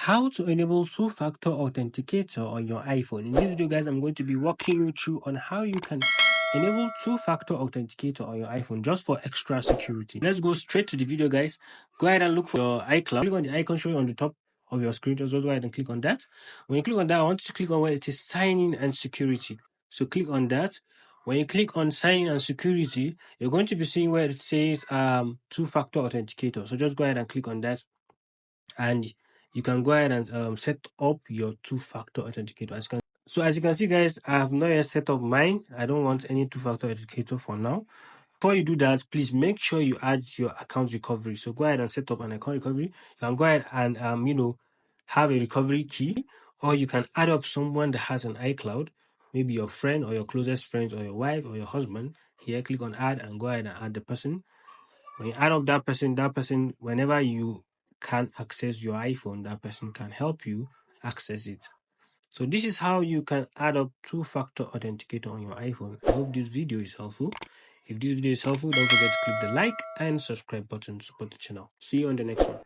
How to enable two-factor authenticator on your iPhone. In this video, guys, I'm going to be walking you through on how you can enable two-factor authenticator on your iPhone just for extra security. Let's go straight to the video, guys. Go ahead and look for your iCloud. Click on the icon showing on the top of your screen. Just go ahead and click on that. When you click on that, I want you to click on where it is sign in and security. So click on that. When you click on sign in and security, you're going to be seeing where it says two-factor authenticator. So just go ahead and click on that, and you can go ahead and set up your two-factor authenticator. As you can see, guys, I have not yet set up mine. I don't want any two-factor authenticator for now. Before you do that, please make sure you add your account recovery. So go ahead and set up an account recovery. You can go ahead and have a recovery key, or you can add up someone that has an iCloud, maybe your friend or your closest friends or your wife or your husband. Here, click on add and go ahead and add the person. When you add up that person, whenever you can't access your iPhone, that person can help you access it. So this is how you can add up two-factor authenticator on your iPhone. I hope this video is helpful. If this video is helpful, don't forget to click the like and subscribe button to support the channel. See you on the next one.